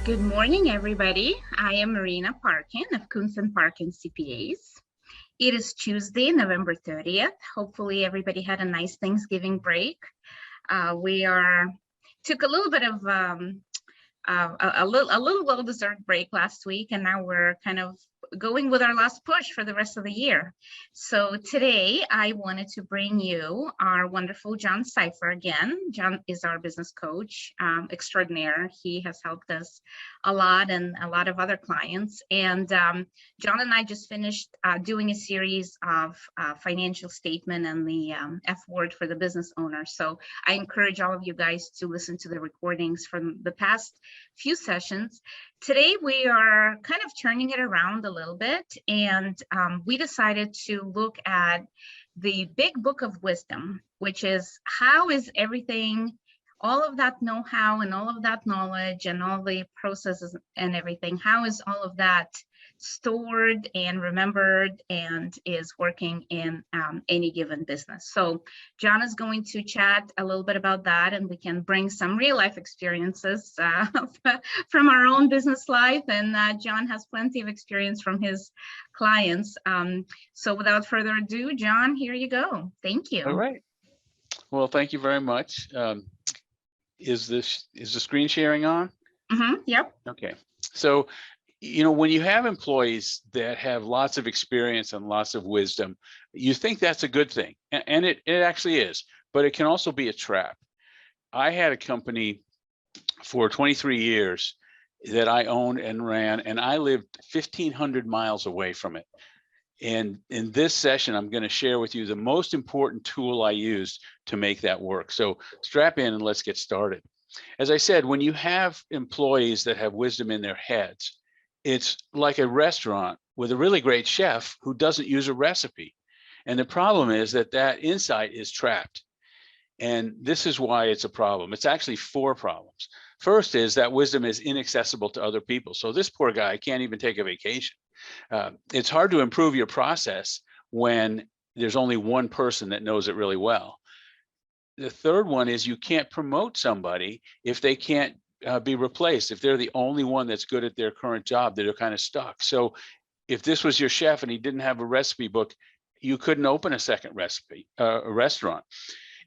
Good morning, everybody. I am Marina Parkin of Koontz and Parkin CPAs. It is Tuesday, November 30th. Hopefully everybody had a nice Thanksgiving break. We took a little bit of a little well-deserved break last week, and now we're kind of going with our last push for the rest of the year. So today I wanted to bring you our wonderful John Seiffer again. John is our business coach extraordinaire. He has helped us a lot and a lot of other clients. And John and I just finished doing a series of financial statement and the F word for the business owner. So I encourage all of you guys to listen to the recordings from the past few sessions. Today we are kind of turning it around a little bit, and we decided to look at the big book of wisdom, which is how is everything, all of that know-how and all of that knowledge and all the processes and everything, how is all of that stored and remembered and is working in any given business. So John is going to chat a little bit about that, and we can bring some real life experiences from our own business life, and John has plenty of experience from his clients. So without further ado, John, here you go. Thank you. All right. Well, thank you very much. Is the screen sharing on? Yep. Okay. So, when you have employees that have lots of experience and lots of wisdom, you think that's a good thing, and it actually is, but it can also be a trap. I had a company for 23 years that I owned and ran, and I lived 1,500 miles away from it. And in this session, I'm going to share with you the most important tool I used to make that work. So strap in and let's get started. As I said, when you have employees that have wisdom in their heads, it's like a restaurant with a really great chef who doesn't use a recipe. And the problem is that insight is trapped. And this is why it's a problem. It's actually four problems. First is that wisdom is inaccessible to other people. So this poor guy can't even take a vacation. It's hard to improve your process when there's only one person that knows it really well. The third one is you can't promote somebody if they can't be replaced. If they're the only one that's good at their current job, they're kind of stuck. So if this was your chef and he didn't have a recipe book, you couldn't open a second restaurant.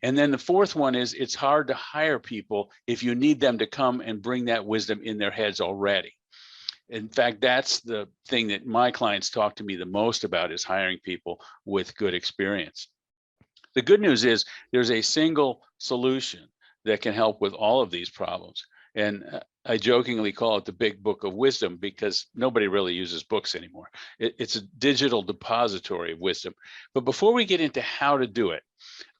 And then the fourth one is it's hard to hire people if you need them to come and bring that wisdom in their heads already. In fact, that's the thing that my clients talk to me the most about, is hiring people with good experience. The good news is there's a single solution that can help with all of these problems. And I jokingly call it the big book of wisdom because nobody really uses books anymore. It's a digital depository of wisdom. But before we get into how to do it,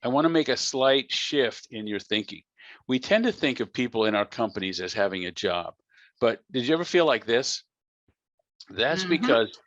I want to make a slight shift in your thinking. We tend to think of people in our companies as having a job. But did you ever feel like this? That's because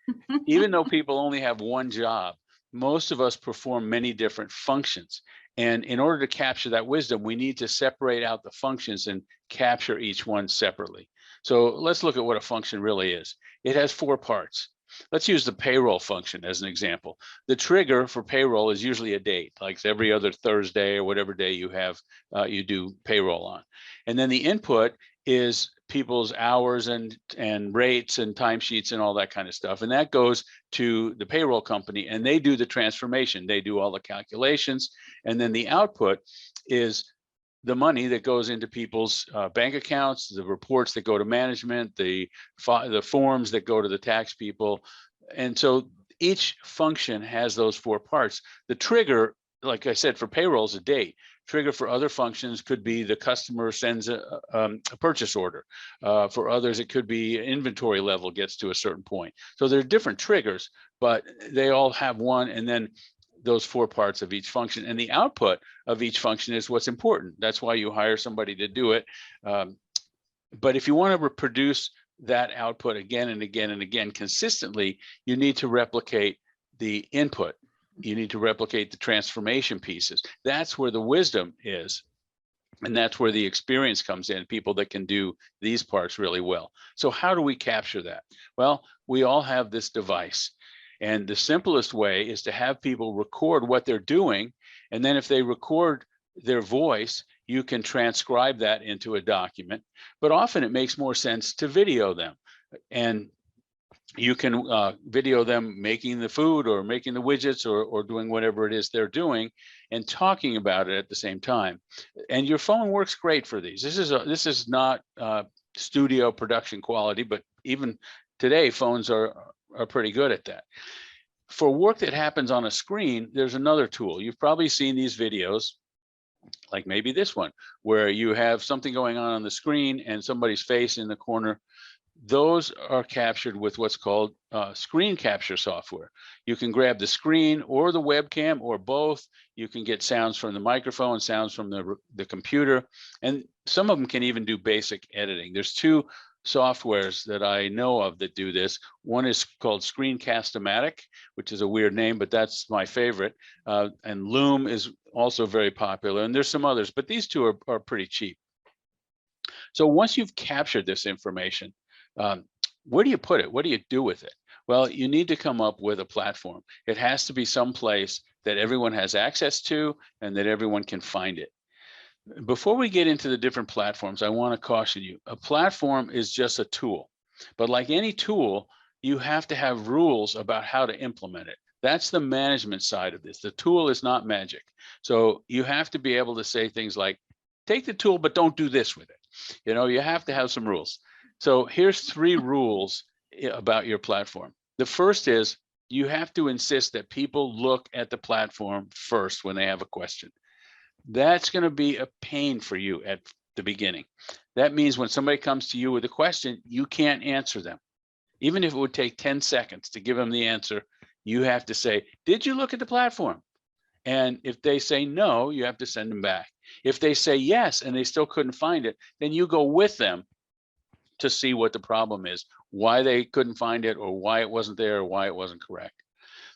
even though people only have one job, most of us perform many different functions. And in order to capture that wisdom, we need to separate out the functions and capture each one separately. So let's look at what a function really is. It has four parts. Let's use the payroll function as an example. The trigger for payroll is usually a date, like every other Thursday or whatever day you have, you do payroll on. And then the input is people's hours and rates and timesheets and all that kind of stuff. And that goes to the payroll company and they do the transformation. They do all the calculations. And then the output is the money that goes into people's bank accounts, the reports that go to management, the forms that go to the tax people. And so each function has those four parts. The trigger, like I said, for payroll is a date. Trigger for other functions could be the customer sends a purchase order. For others, it could be inventory level gets to a certain point. So there are different triggers, but they all have one, and then those four parts of each function. And the output of each function is what's important. That's why you hire somebody to do it. But if you want to reproduce that output again and again and again consistently, you need to replicate the input. You need to replicate the transformation pieces. That's where the wisdom is. And that's where the experience comes in, people that can do these parts really well. So how do we capture that? Well, we all have this device. And the simplest way is to have people record what they're doing. And then if they record their voice, you can transcribe that into a document, but often it makes more sense to video them. And you can video them making the food or making the widgets or doing whatever it is they're doing and talking about it at the same time. And your phone works great for these. This is not studio production quality, but even today phones are pretty good at that. For work that happens on a screen, there's another tool. You've probably seen these videos, like maybe this one, where you have something going on the screen and somebody's face in the corner. Those are captured with what's called screen capture software. You can grab the screen or the webcam or both. You can get sounds from the microphone, sounds from the computer, and some of them can even do basic editing. There's two softwares that I know of that do this. One is called Screencast-O-Matic, which is a weird name, but that's my favorite. And Loom is also very popular, and there's some others, but these two are pretty cheap. So once you've captured this information, where do you put it? What do you do with it? Well, you need to come up with a platform. It has to be someplace that everyone has access to and that everyone can find it. Before we get into the different platforms, I want to caution you, a platform is just a tool. But like any tool, you have to have rules about how to implement it. That's the management side of this. The tool is not magic. So you have to be able to say things like, take the tool, but don't do this with it. You know, you have to have some rules. So here's 3 rules about your platform. The first is you have to insist that people look at the platform first when they have a question. That's going to be a pain for you at the beginning. That means when somebody comes to you with a question, you can't answer them. Even if it would take 10 seconds to give them the answer, you have to say, did you look at the platform? And if they say no, you have to send them back. If they say yes and they still couldn't find it, then you go with them to see what the problem is, why they couldn't find it, or why it wasn't there, or why it wasn't correct.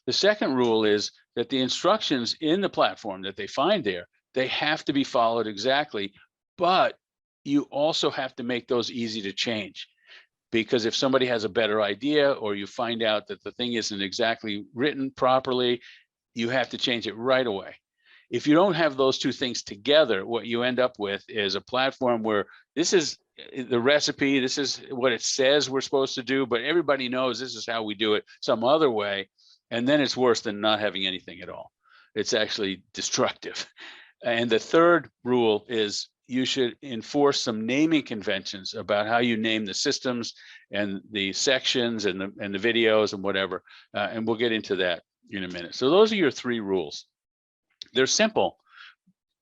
The second rule is that the instructions in the platform that they find there, they have to be followed exactly, but you also have to make those easy to change. Because if somebody has a better idea, or you find out that the thing isn't exactly written properly, you have to change it right away. If you don't have those two things together, what you end up with is a platform where this is the recipe, this is what it says we're supposed to do, but everybody knows this is how we do it some other way. And then it's worse than not having anything at all. It's actually destructive. And the third rule is you should enforce some naming conventions about how you name the systems and the sections and the videos and whatever. And we'll get into that in a minute. So those are your 3 rules. They're simple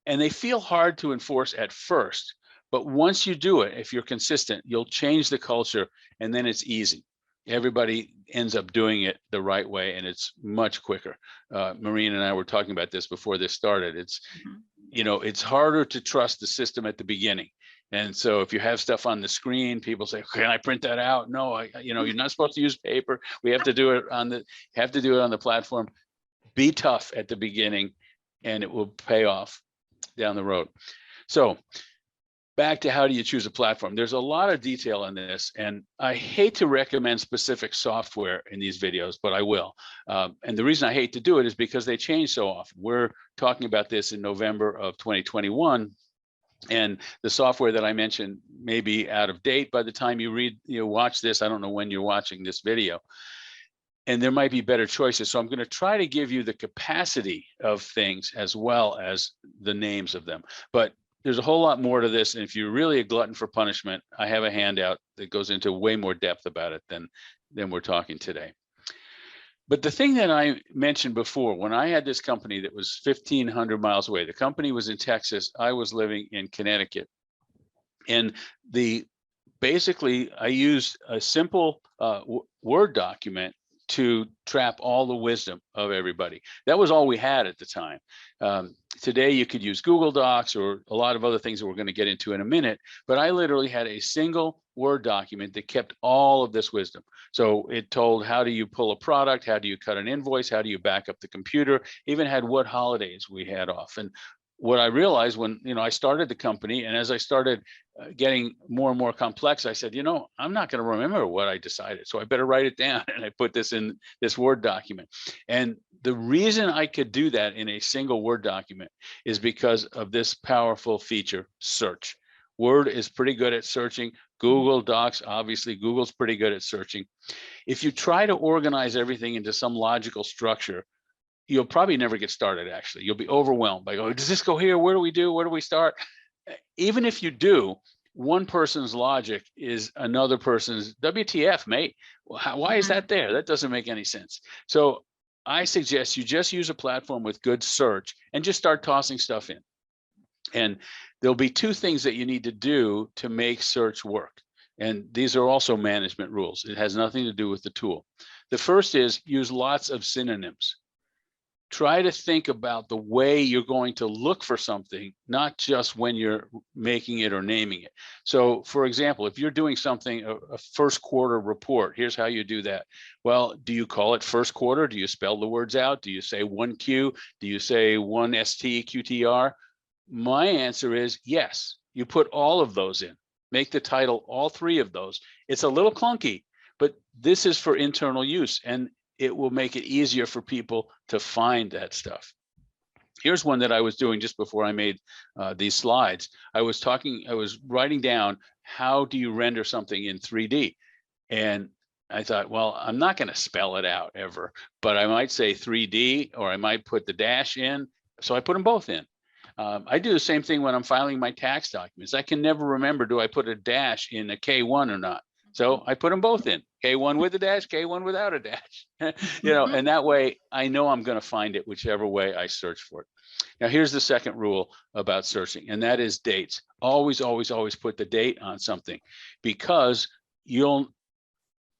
and they feel hard to enforce at first, but once you do it, if you're consistent, you'll change the culture and then it's easy. Everybody ends up doing it the right way and it's much quicker. Maureen and I were talking about this before this started. It's, you know, it's harder to trust the system at the beginning. And so if you have stuff on the screen, people say, can I print that out? No, you know, you're not supposed to use paper. We have to do it on the platform. Be tough at the beginning and it will pay off down the road. So back to how do you choose a platform? There's a lot of detail in this, and I hate to recommend specific software in these videos, but I will. And the reason I hate to do it is because they change so often. We're talking about this in November of 2021, and the software that I mentioned may be out of date by the time you watch this. I don't know when you're watching this video. And there might be better choices. So I'm going to try to give you the capacity of things as well as the names of them. But there's a whole lot more to this. And if you're really a glutton for punishment, I have a handout that goes into way more depth about it than we're talking today. But the thing that I mentioned before, when I had this company that was 1,500 miles away, the company was in Texas, I was living in Connecticut. And basically I used a simple Word document to trap all the wisdom of everybody. That was all we had at the time. Today you could use Google Docs or a lot of other things that we're going to get into in a minute, but I literally had a single Word document that kept all of this wisdom. So it told how do you pull a product, how do you cut an invoice, how do you back up the computer, even had what holidays we had off. And what I realized when, I started the company, and as I started getting more and more complex, I said, I'm not going to remember what I decided, so I better write it down. And I put this in this Word document. And the reason I could do that in a single Word document is because of this powerful feature, search. Word is pretty good at searching. Google Docs, obviously, Google's pretty good at searching. If you try to organize everything into some logical structure, you'll probably never get started, actually. You'll be overwhelmed by, does this go here? Where do we do? Where do we start? Even if you do, one person's logic is another person's WTF, mate. Why is that there? That doesn't make any sense. So I suggest you just use a platform with good search and just start tossing stuff in. And there'll be two things that you need to do to make search work. And these are also management rules. It has nothing to do with the tool. The first is use lots of synonyms. Try to think about the way you're going to look for something, not just when you're making it or naming it. So for example, if you're doing something, a first quarter report, here's how you do that. Well, do you call it first quarter? Do you spell the words out? Do you say 1Q? Do you say 1STQTR? My answer is yes. You put all of those in. Make the title all three of those. It's a little clunky, but this is for internal use, and it will make it easier for people to find that stuff. Here's one that I was doing just before I made these slides. I was writing down, how do you render something in 3D? And I thought, well, I'm not going to spell it out ever, but I might say 3D, or I might put the dash in. So I put them both in. I do the same thing when I'm filing my tax documents. I can never remember, do I put a dash in a K1 or not? So I put them both in, K1 with a dash, K1 without a dash, and that way I know I'm going to find it whichever way I search for it. Now, here's the second rule about searching, and that is dates. Always, always, always put the date on something, because you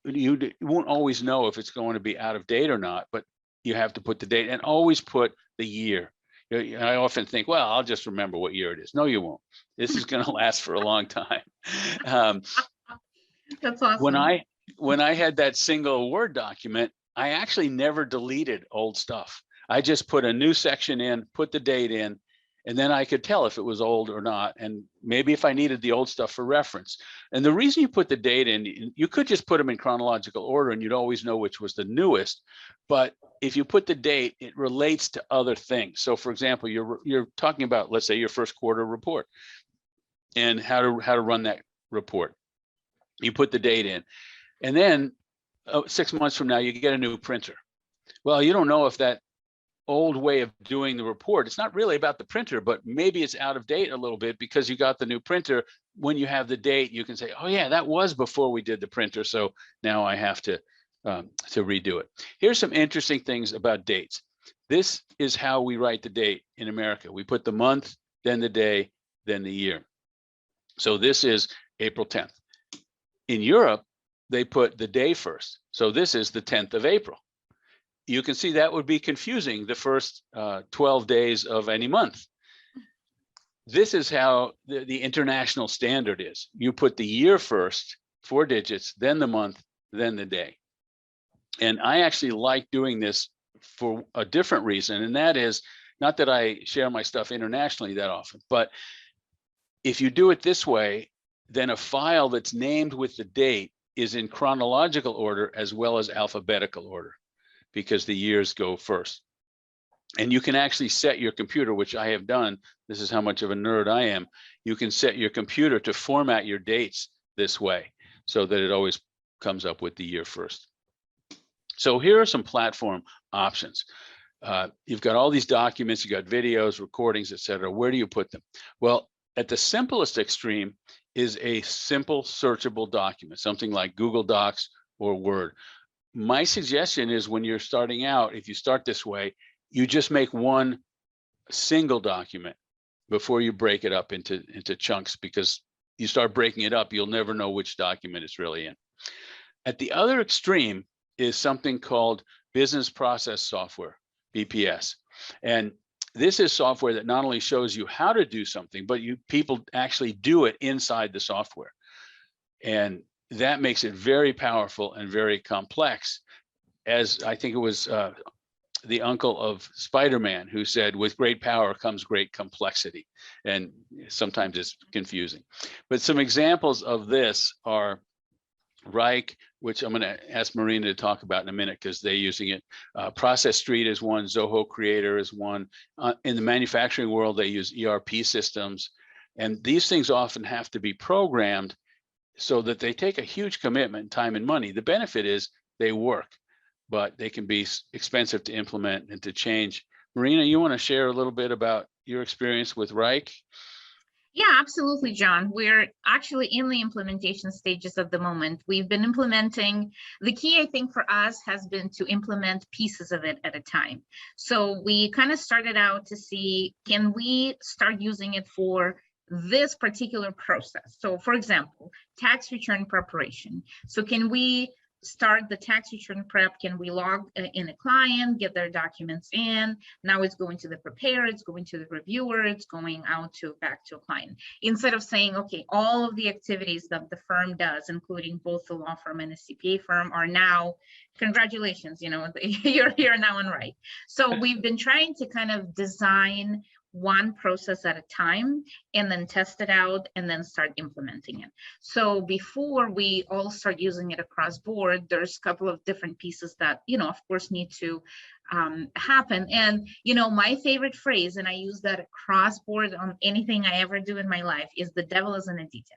won't always know if it's going to be out of date or not, but you have to put the date, and always put the year. I often think, well, I'll just remember what year it is. No, you won't. This is going to last for a long time. That's awesome. When I had that single Word document, I actually never deleted old stuff. I just put a new section in, put the date in, and then I could tell if it was old or not, and maybe if I needed the old stuff for reference. And the reason you put the date in, you could just put them in chronological order and you'd always know which was the newest. But if you put the date, it relates to other things. So for example, you're talking about, let's say, your first quarter report and how to run that report. You put the date in, and then 6 months from now, you get a new printer. Well, you don't know if that old way of doing the report, it's not really about the printer, but maybe it's out of date a little bit because you got the new printer. When you have the date, you can say, oh yeah, that was before we did the printer, so now I have to redo it. Here's some interesting things about dates. This is how we write the date in America. We put the month, then the day, then the year. So this is April 10th. In Europe, they put the day first. So this is the 10th of April. You can see that would be confusing the first 12 days of any month. This is how the international standard is. You put the year first, 4 digits, then the month, then the day. And I actually like doing this for a different reason. And that is not that I share my stuff internationally that often, but if you do it this way, then a file that's named with the date is in chronological order as well as alphabetical order, because the years go first. And you can actually set your computer, which I have done. This is how much of a nerd I am. You can set your computer to format your dates this way so that it always comes up with the year first. So here are some platform options. You've got all these documents, you got videos, recordings, etc. Where do you put them? Well, at the simplest extreme is a simple searchable document, something like Google Docs or Word. My suggestion is when you're starting out, if you start this way, you just make one single document before you break it up into chunks, because you start breaking it up, you'll never know which document it's really in. At the other extreme is something called business process software, BPS. And this is software that not only shows you how to do something, but people actually do it inside the software. And that makes it very powerful and very complex. As I think it was the uncle of Spider-Man, who said, with great power comes great complexity. And sometimes it's confusing. But some examples of this are Reich, which I'm going to ask Marina to talk about in a minute because they're using it. Process Street is one, Zoho Creator is one. In the manufacturing world, they use ERP systems. And these things often have to be programmed so that they take a huge commitment, time and money. The benefit is they work, but they can be expensive to implement and to change. Marina, you want to share a little bit about your experience with Reich? Yeah, absolutely, John. We're actually in the implementation stages at the moment. We've been implementing, the key, I think, for us has been to implement pieces of it at a time. So we kind of started out to see, can we start using it for this particular process? So for example, tax return preparation. So can we start the tax return prep? Can we log in a client, get their documents in? Now it's going to the preparer, it's going to the reviewer, it's going out to back to a client. Instead of saying, okay, all of the activities that the firm does, including both the law firm and the CPA firm, are now, congratulations, you know, you're here now and right. So we've been trying to kind of design one process at a time and then test it out and then start implementing it. So before we all start using it across board, there's a couple of different pieces that, you know, of course, need to happen. And, you know, my favorite phrase, and I use that across board on anything I ever do in my life, is the devil is in the details.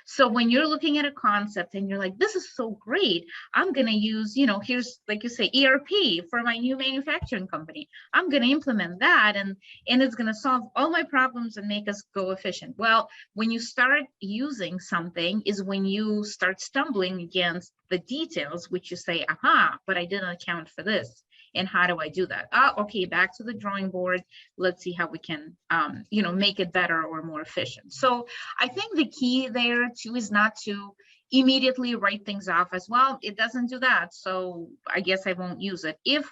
So when you're looking at a concept and you're like, this is so great, I'm going to use, you know, here's, like you say, ERP for my new manufacturing company. I'm going to implement that and it's going to solve all my problems and make us go efficient. Well, when you start using something is when you start stumbling against the details, which you say, aha, but I didn't account for this. And how do I do that? Okay, back to the drawing board. Let's see how we can, you know, make it better or more efficient. So I think the key there too is not to immediately write things off as, well, it doesn't do that, so I guess I won't use it. If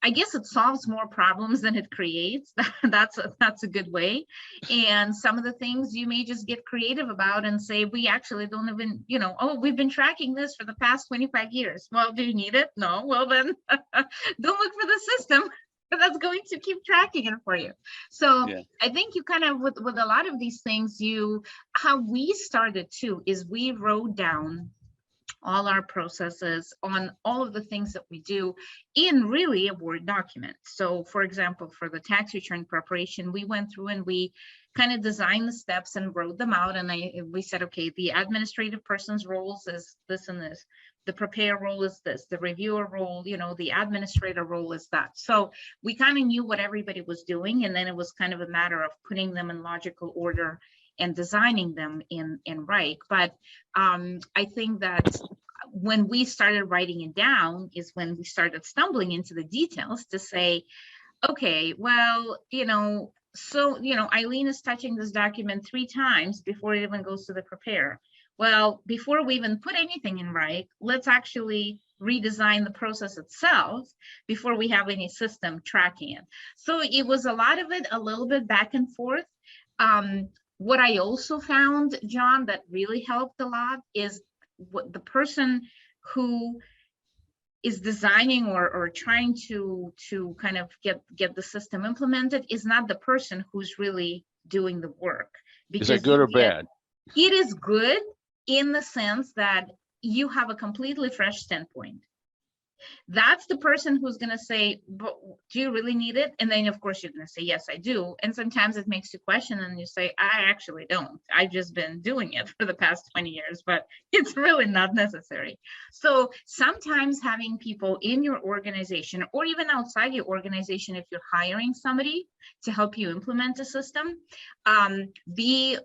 I guess it solves more problems than it creates, that's a good way. And some of the things you may just get creative about and say, we actually don't even, you know, oh, we've been tracking this for the past 25 years. Well, do you need it? No. Well, then don't look for the system that's going to keep tracking it for you. So yeah. I think you kind of, with a lot of these things, how we started too, is we wrote down all our processes on all of the things that we do in really a Word document. So for example, for the tax return preparation, we went through and we kind of designed the steps and wrote them out. And we said, okay, the administrative person's roles is this and this. The preparer role is this, the reviewer role, you know, the administrator role is that. So we kind of knew what everybody was doing. And then it was kind of a matter of putting them in logical order and designing them in Reich. But I think that when we started writing it down is when we started stumbling into the details to say, okay, well, you know, so, you know, Eileen is touching this document 3 times before it even goes to the preparer. Well, before we even put anything in Reich, let's actually redesign the process itself before we have any system tracking it. So it was a lot of it, a little bit back and forth. What I also found, John, that really helped a lot is what the person who is designing or trying to kind of get the system implemented is not the person who's really doing the work. Is that good or bad? It is good in the sense that you have a completely fresh standpoint. That's the person who's going to say, but do you really need it? And then of course you're going to say, yes, I do. And sometimes it makes you question and you say, I actually don't. I've just been doing it for the past 20 years, but it's really not necessary. So sometimes having people in your organization or even outside your organization, if you're hiring somebody to help you implement a system, the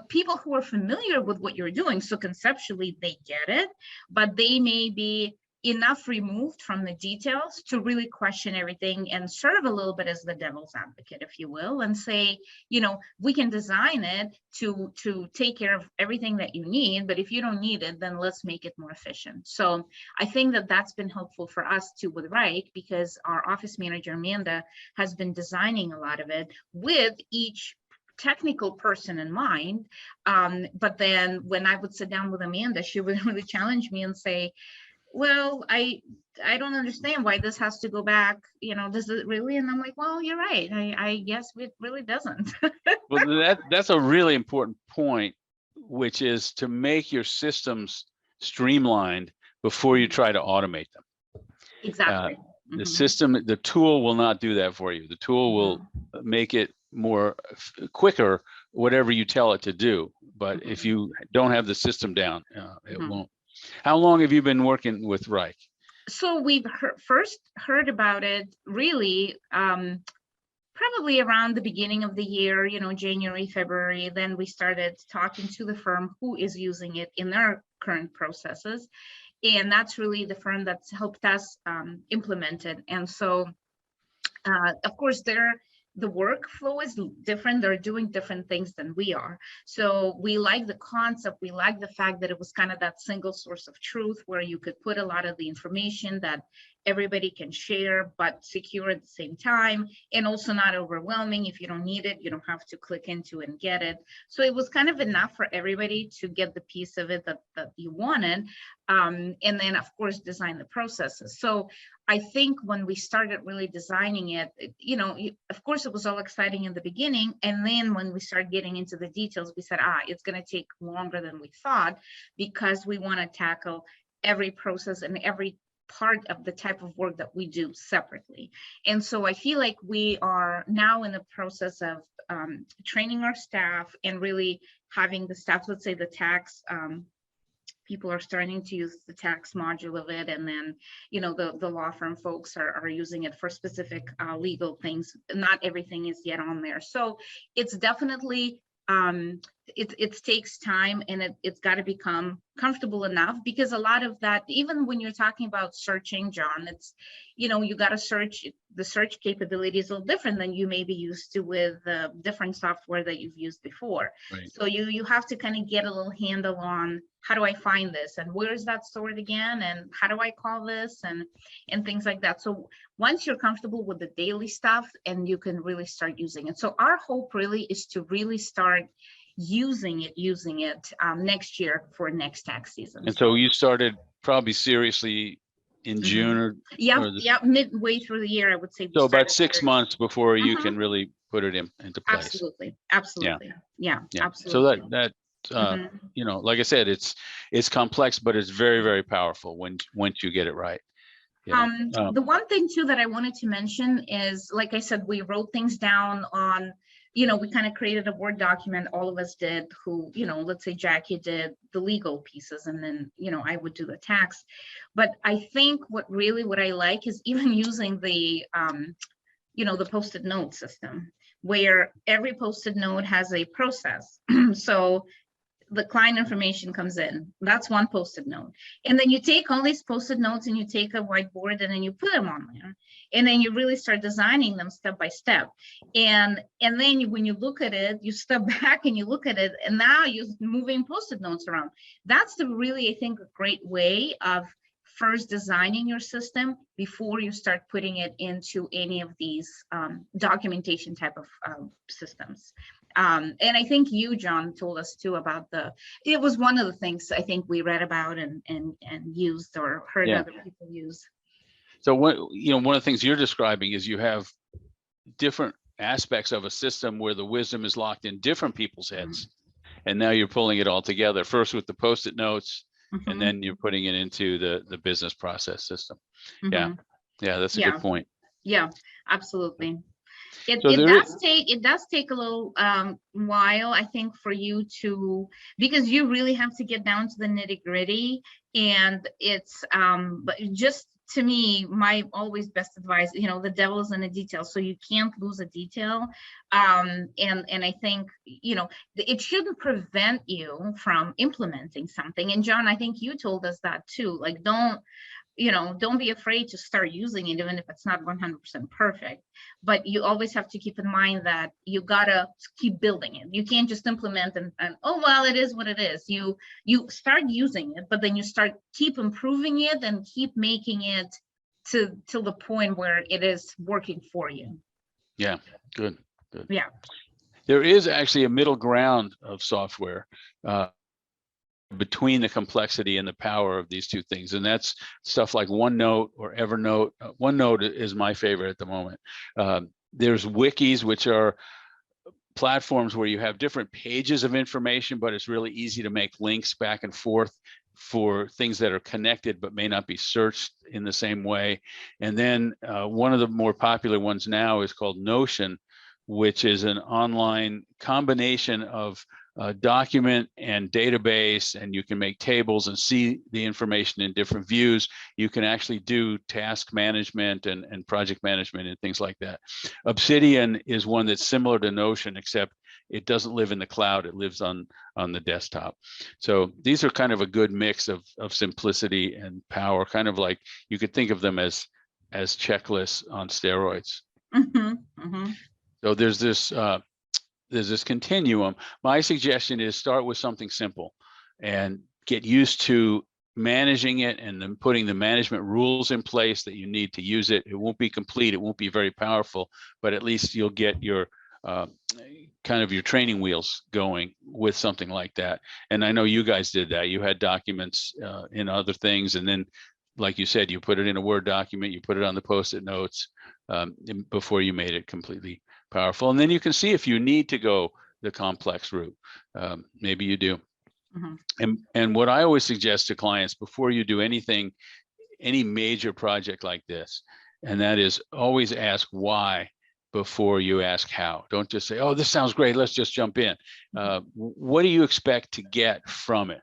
people who are familiar with what you're doing, so conceptually they get it, but they may be enough removed from the details to really question everything and serve a little bit as the devil's advocate, if you will, and say, you know, we can design it to take care of everything that you need, but if you don't need it, then let's make it more efficient. So I think that that's been helpful for us too with Reich, because our office manager, Amanda, has been designing a lot of it with each technical person in mind. But then when I would sit down with Amanda, she would really challenge me and say, well, I don't understand why this has to go back, does it really? And I'm like, well, you're right. I guess it really doesn't. Well, that's a really important point, which is to make your systems streamlined before you try to automate them. Exactly. The tool will not do that for you. The tool will make it more quicker, whatever you tell it to do. But if you don't have the system down, it won't. How long have you been working with Reich? So we've first heard about it really probably around the beginning of the year, January, February. Then we started talking to the firm who is using it in their current processes. And that's really the firm that's helped us implement it. And so, of course, the workflow is different. They're doing different things than we are. So we like the concept. We like the fact that it was kind of that single source of truth where you could put a lot of the information that everybody can share, but secure at the same time, and also not overwhelming. If you don't need it, you don't have to click into it and get it. So it was kind of enough for everybody to get the piece of it that you wanted. And then, of course, design the processes. So I think when we started really designing it, of course, it was all exciting in the beginning. And then when we started getting into the details, we said, it's going to take longer than we thought, because we want to tackle every process and every part of the type of work that we do separately. And so I feel like we are now in the process of training our staff and really having the staff, let's say the tax people are starting to use the tax module of it, and then the law firm folks are using it for specific legal things. Not everything is yet on there, so it's definitely it takes time, and it's got to become comfortable enough, because a lot of that, even when you're talking about searching, John, it's you got to search. The search capability is a little different than you may be used to with different software that you've used before. Right. So you have to kind of get a little handle on, how do I find this, and where is that stored again, and how do I call this, and things like that. So once you're comfortable with the daily stuff, and you can really start using it. So our hope really is to really start using it next year for next tax season. And so you started probably seriously in June or midway through the year, I would say. So about 6 months before you can really put it into place. Absolutely. Yeah, absolutely. So that like I said, it's complex, but it's very, very powerful once you get it right. The one thing too that I wanted to mention is, like I said, we wrote things down on, we kind of created a Word document, all of us did, who, let's say Jackie did the legal pieces, and then, I would do the tax. But I think what I like is even using the, the Post-it note system, where every Post-it note has a process. So the client information comes in, that's one Post-it note. And then you take all these Post-it notes and you take a whiteboard and then you put them on there. And then you really start designing them step by step. And then when you look at it, you step back and you look at it, and now you're moving Post-it notes around. That's really, I think, a great way of first designing your system before you start putting it into any of these documentation type of systems. And I think you, John, told us too about it was one of the things I think we read about and used or heard other people use. So one of the things you're describing is you have different aspects of a system where the wisdom is locked in different people's heads. And now you're pulling it all together, first with the Post-it notes, and then you're putting it into the business process system. Yeah, that's a good point. Yeah, absolutely. It does take a little while, I think, for you to, because you really have to get down to the nitty gritty, and it's but just to me, my always best advice, the devil is in the details, so you can't lose a detail. And I think, it shouldn't prevent you from implementing something. And John, I think you told us that too, like, don't be afraid to start using it, even if it's not 100% perfect. But you always have to keep in mind that you gotta keep building it. You can't just implement and oh, well, it is what it is. You start using it, but then you keep improving it and keep making it till the point where it is working for you. Yeah, good. Yeah. There is actually a middle ground of software. between the complexity and the power of these two things. And that's stuff like OneNote or Evernote. OneNote is my favorite at the moment. There's wikis, which are platforms where you have different pages of information, but it's really easy to make links back and forth for things that are connected but may not be searched in the same way. And then one of the more popular ones now is called Notion, which is an online combination of document and database, and you can make tables and see the information in different views. You can actually do task management and project management and things like that. Obsidian is one that's similar to Notion, except it doesn't live in the cloud, it lives on the desktop. So these are kind of a good mix of simplicity and power, kind of like you could think of them as checklists on steroids. So there's this continuum. My suggestion is start with something simple and get used to managing it and then putting the management rules in place that you need to use it. It won't be complete, it won't be very powerful, but at least you'll get your kind of your training wheels going with something like that. And I know you guys did that. You had documents in other things, and then, like you said, you put it in a Word document, you put it on the Post-it notes before you made it completely powerful. And then you can see if you need to go the complex route. Maybe you do. And what I always suggest to clients before you do anything, any major project like this, and that is always ask why before you ask how. Don't just say, oh, this sounds great, let's just jump in. What do you expect to get from it?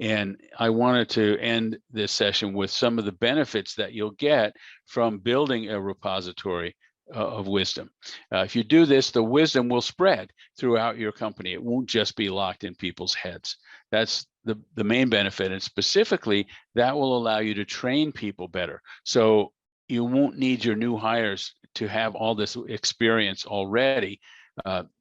And I wanted to end this session with some of the benefits that you'll get from building a repository of wisdom. If you do this, the wisdom will spread throughout your company. It won't just be locked in people's heads. That's the main benefit. And specifically, that will allow you to train people better. So you won't need your new hires to have all this experience already.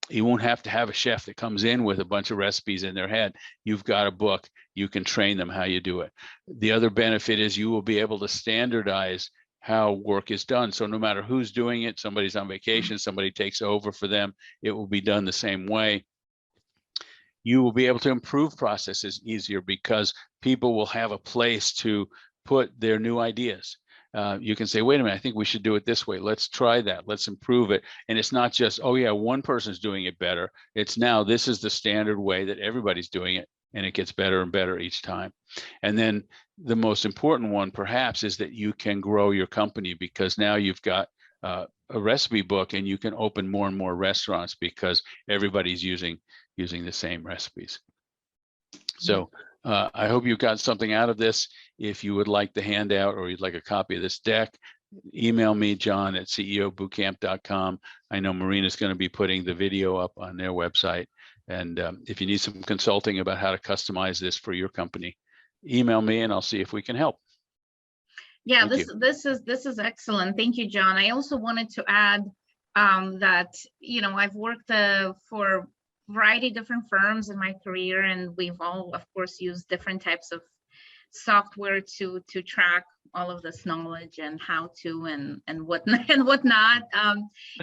You won't have to have a chef that comes in with a bunch of recipes in their head. You've got a book, you can train them how you do it. The other benefit is you will be able to standardize how work is done. So no matter who's doing it, somebody's on vacation, somebody takes over for them, it will be done the same way. You will be able to improve processes easier because people will have a place to put their new ideas. You can say, wait a minute, I think we should do it this way. Let's try that. Let's improve it. And it's not just, oh yeah, one person's doing it better. It's now, this is the standard way that everybody's doing it, and it gets better and better each time. And then the most important one perhaps is that you can grow your company, because now you've got a recipe book and you can open more and more restaurants because everybody's using the same recipes. So I hope you got something out of this. If you would like the handout or you'd like a copy of this deck, email me, john@ceobootcamp.com. I know Marina's going to be putting the video up on their website. And if you need some consulting about how to customize this for your company, email me and I'll see if we can help. Yeah, this is excellent. Thank you, John. I also wanted to add that, you know, I've worked for a variety of different firms in my career, and we've all, of course, used different types of software to track all of this knowledge and how to and whatnot,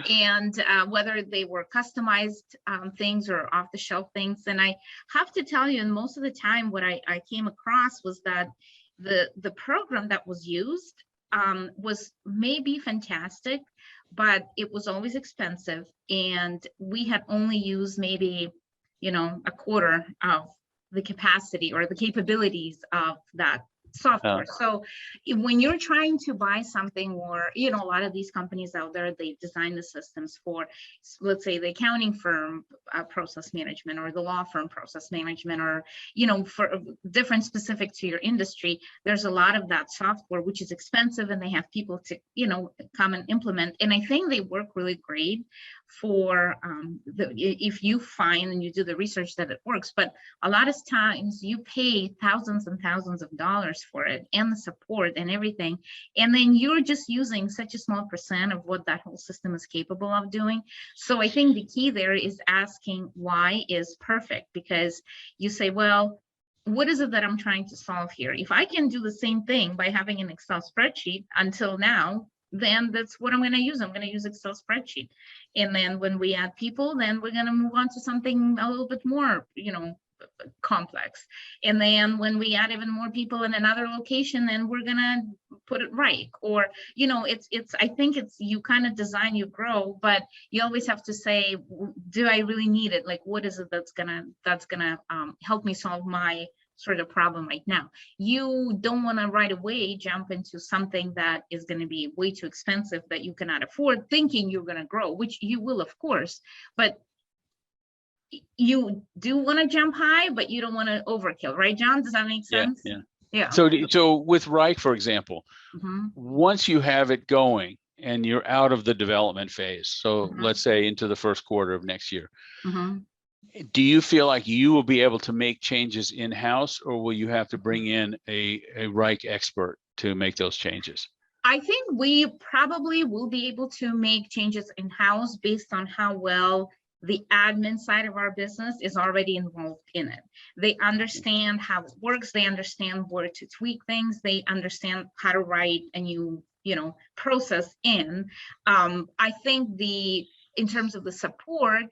and whether they were customized things or off-the-shelf things. And I have to tell you, and most of the time what I came across was that the program that was used was maybe fantastic, but it was always expensive, and we had only used maybe, you know, a quarter of the capacity or the capabilities of that software. So when you're trying to buy something, or, you know, a lot of these companies out there, they design the systems for, let's say, the accounting firm process management, or the law firm process management, or, you know, for different specific to your industry. There's a lot of that software which is expensive, and they have people to, you know, come and implement. And I think they work really great for if you find and you do the research that it works. But a lot of times you pay thousands and thousands of dollars for it, and the support and everything, and then you're just using such a small percent of what that whole system is capable of doing. So I think the key there is asking why is perfect, because you say, well, what is it that I'm trying to solve here? If I can do the same thing by having an Excel spreadsheet until now, then that's what I'm going to use. I'm going to use Excel spreadsheet. And then when we add people, then we're going to move on to something a little bit more, you know, complex. And then when we add even more people in another location, then we're gonna put it right. Or, you know, I think it's, you kind of design, you grow, but you always have to say, do I really need it? Like, what is it that's gonna help me solve my sort of problem right now? You don't want to right away jump into something that is going to be way too expensive that you cannot afford, thinking you're going to grow, which you will, of course, but you do want to jump high, but you don't want to overkill, right, John? Does that make sense? Yeah. So with Reich, for example, Mhm. once you have it going and you're out of the development phase, so Mhm. let's say into the first quarter of next year, Mhm. do you feel like you will be able to make changes in-house, or will you have to bring in a Reich expert to make those changes? I think we probably will be able to make changes in-house based on how well the admin side of our business is already involved in it. They understand how it works. They understand where to tweak things. They understand how to write a new, process in. I think in terms of the support,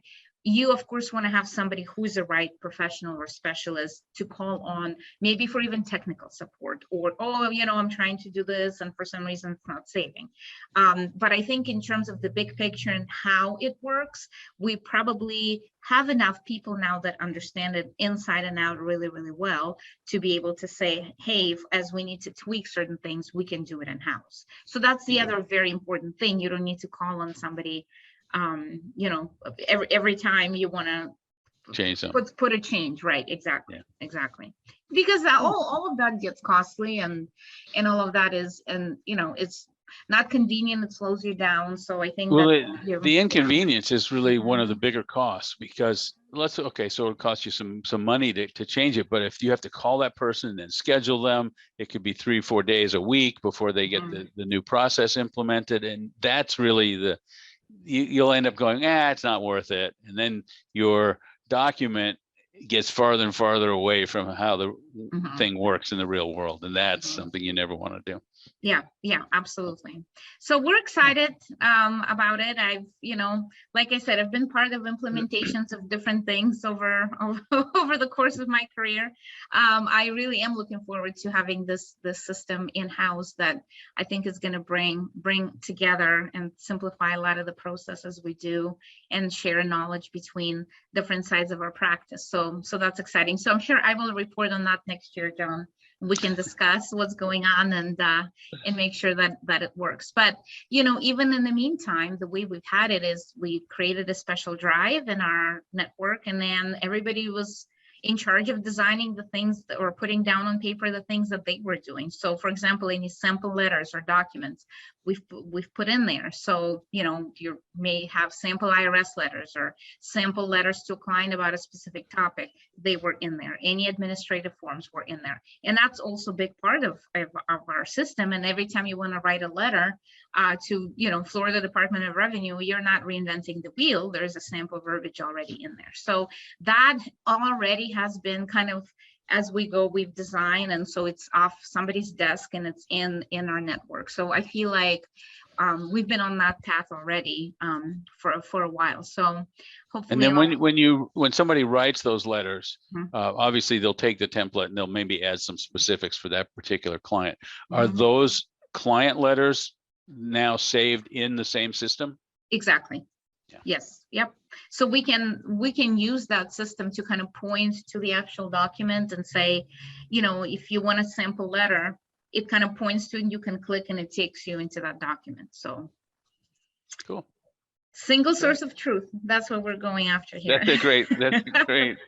you of course want to have somebody who's the right professional or specialist to call on, maybe for even technical support, or, oh, I'm trying to do this and for some reason it's not saving. But I think in terms of the big picture and how it works, we probably have enough people now that understand it inside and out really, really well to be able to say, hey, as we need to tweak certain things, we can do it in-house. So that's the other very important thing. You don't need to call on somebody every time you want to change something. put a change, right? Exactly. Because all of that gets costly, and all of that is, and it's not convenient. It slows you down. So I think the inconvenience is really one of the bigger costs, because so it costs you some money to change it, but if you have to call that person and then schedule them, it could be 3-4 days a week before they get the new process implemented, and that's really you'll end up going, it's not worth it. And then your document gets farther and farther away from how the thing works in the real world. And that's something you never want to do. Yeah, absolutely. So we're excited about it. I've, like I said, I've been part of implementations of different things over the course of my career. I really am looking forward to having this system in-house that I think is going to bring together and simplify a lot of the processes we do and share knowledge between different sides of our practice. So that's exciting. So I'm sure I will report on that next year, John. We can discuss what's going on and make sure that it works. But even in the meantime, the way we've had it is we created a special drive in our network, and then everybody was in charge of designing the things or putting down on paper the things that they were doing. So for example, any sample letters or documents we've put in there. So you may have sample IRS letters or sample letters to a client about a specific topic. They were in there. Any administrative forms were in there, and that's also a big part of our system. And every time you want to write a letter to Florida Department of Revenue, you're not reinventing the wheel. There's a sample verbiage already in there. So that already has been kind of, as we go, we've designed, and so it's off somebody's desk and it's in our network. So I feel like we've been on that path already for a while. So hopefully. And then when somebody writes those letters, obviously they'll take the template and they'll maybe add some specifics for that particular client. Are those client letters now saved in the same system? Exactly. Yes. Yep. So we can use that system to kind of point to the actual document and say, if you want a sample letter, it kind of points to it and you can click and it takes you into that document. So cool. Single source of truth. That's what we're going after here. That's a great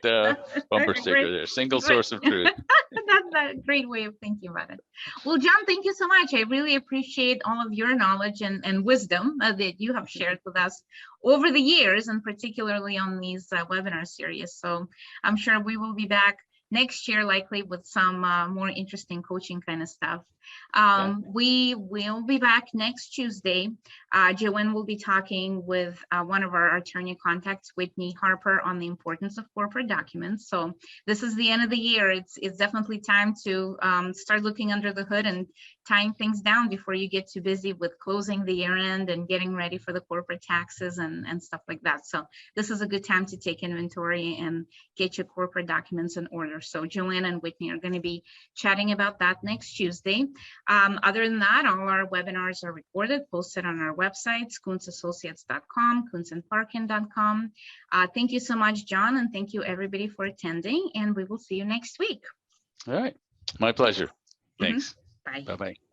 bumper sticker there. Single source of truth. That's a great way of thinking about it. Well, John, thank you so much. I really appreciate all of your knowledge and wisdom that you have shared with us over the years, and particularly on these webinar series. So I'm sure we will be back next year, likely with some more interesting coaching kind of stuff. Yeah. We will be back next Tuesday. Joanne will be talking with one of our attorney contacts, Whitney Harper, on the importance of corporate documents. So this is the end of the year. It's definitely time to start looking under the hood and tying things down before you get too busy with closing the year end and getting ready for the corporate taxes and stuff like that. So this is a good time to take inventory and get your corporate documents in order. So Joanne and Whitney are going to be chatting about that next Tuesday. Other than that, all our webinars are recorded, posted on our websites, KoontZassociates.com, KoontzandParkin.com. Thank you so much, John, and thank you everybody for attending, and we will see you next week. All right. My pleasure. Thanks. Bye. Bye-bye.